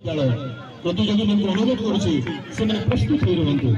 ପ୍ରତିଯୋଗୀ ମାନଙ୍କୁ ଅନୁରୋଧ କରୁଛି ସେମାନେ ପ୍ରସ୍ତୁତ ହୋଇ ରୁହନ୍ତୁ।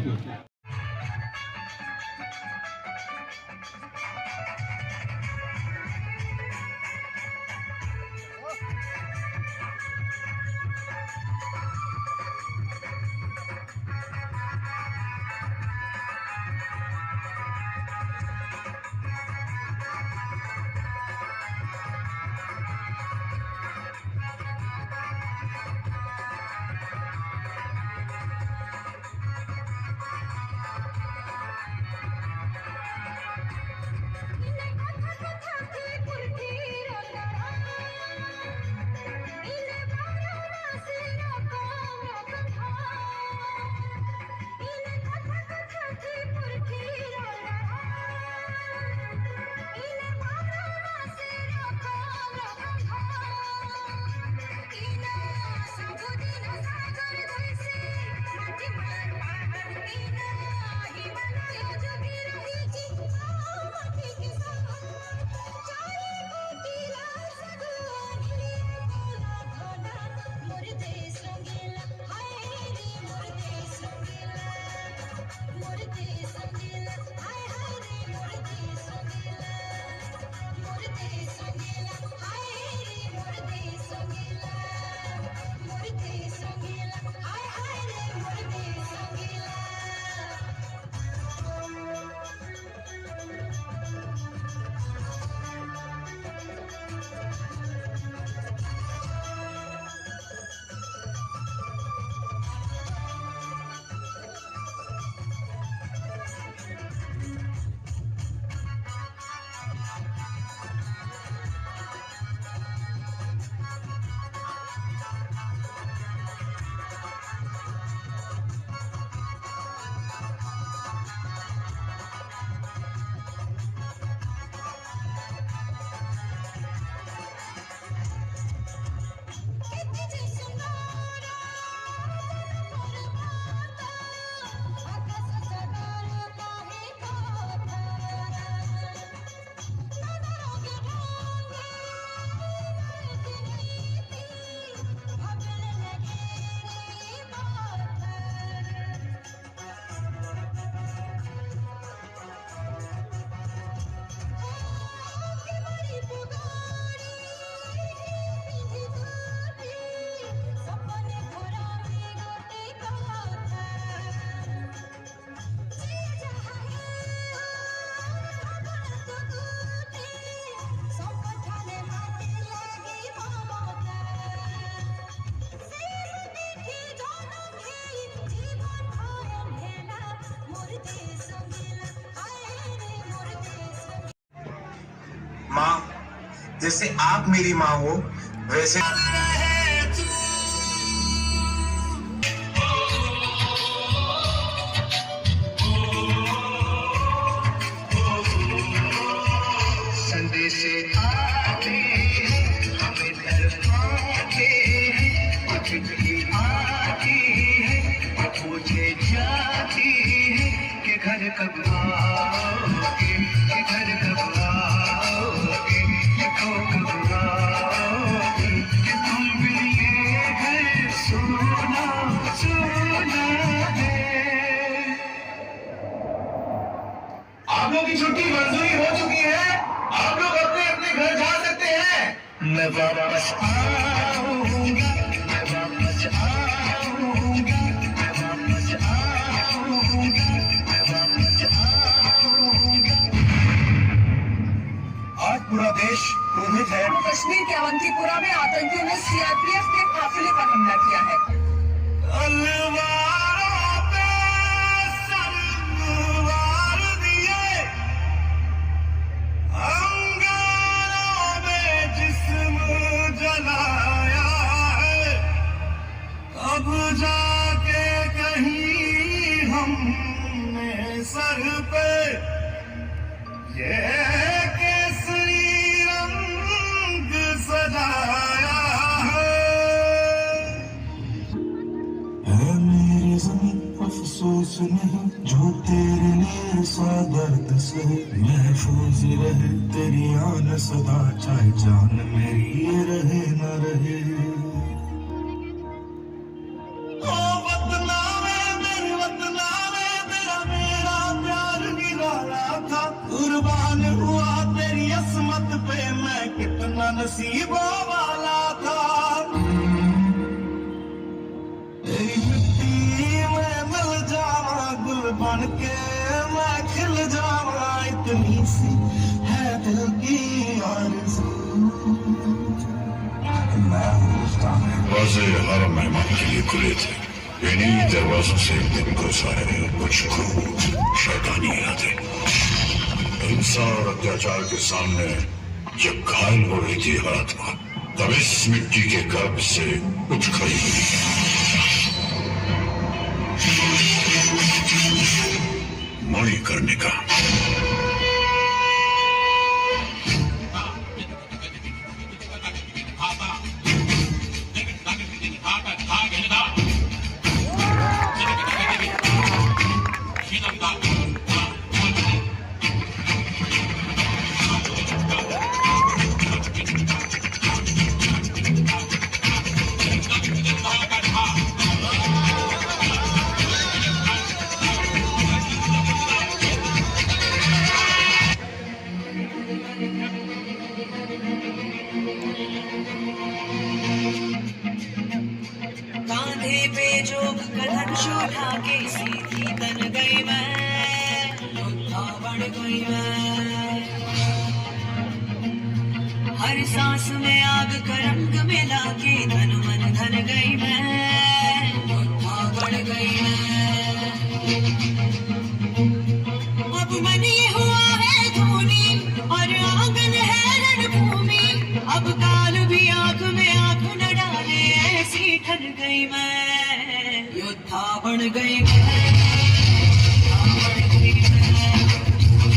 माँ, जैसे आप मेरी माँ हो वैसे संदेश आते हैं हमें डरवाते हैं, चिट्ठी आती है पूछे जाती है कि घर कब आओगे, कि घर कब आओगे, कि कब आओगे, कि तुम बिन ये घर सोना सोना है। आप लोग की छुट्टी मंजूरी हो चुकी है, आप लोग अपने अपने घर जा सकते हैं। मैं वापस आऊंगा, मैं वापस आऊंगा, मैं वापस आऊंगा, मैं वापस आऊंगा। आज पूरा देश क्रोधित है। कश्मीर के अवंतीपुरा में आतंकियों ने सीआरपीएफ के काफिले पर हमला किया है। जाके कहीं हमने सर पे ये केसरी रंग सजाया है मेरी ज़मीं अफसोस नहीं जो तेरे लिए सादर्द से महफूज रहे तेरी आन सदा चाहे जान मेरी रहे न रहे। नसीबों वाला था। तेरी मिट्टी में मिल जावा, गुल बन के मैं खिल जावा, इतनी सी है दिल की आरज़ू। मैं हिंदुस्तान में दरवाजे हर मेहमान के लिए खुले थे। इन्हीं दरवाजों से एक दिन गुजरे कुछ क्रूर शैतानी यादें। हिंसा और अत्याचार के सामने जब घायल हो रही थी हर आत्मा, तब इस मिट्टी के गर्भ से उठ खड़ी हुई मणिकर्णिका। कांधे पे जोग कलश उठा के सीधी तन गई मैं, योद्धा बन गई मैं। हर सांस में आग का रंग मिला के धन मन धन गई मैं, योद्धा बन गई मैं। अब मन ये हुआ है धोनी और आंगन है रणभूमि, अब काल भी आंख में आंख न डाले, ऐसी ठन गई मैं, योद्धा बन गई मैं, योद्धा बन गई मैं,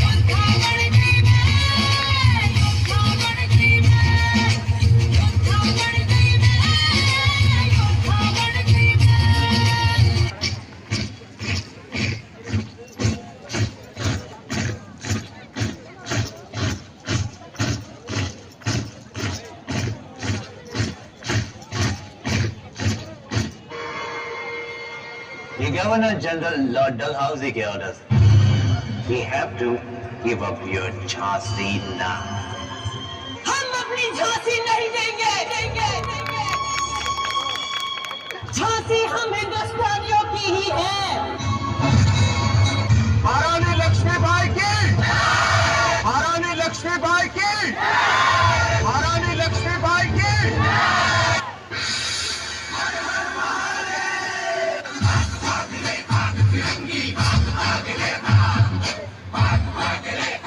योद्धा बन गई मैं, योद्धा बन गई मैं, योद्धा बन गई मैं, योद्धा बन गई मैं। The Governor General Lord Dalhousie के orders. We have to give up your Jhansi now. हम अपनी झांसी नहीं देंगे, झांसी हम हिंदुस्तानियों की ही है।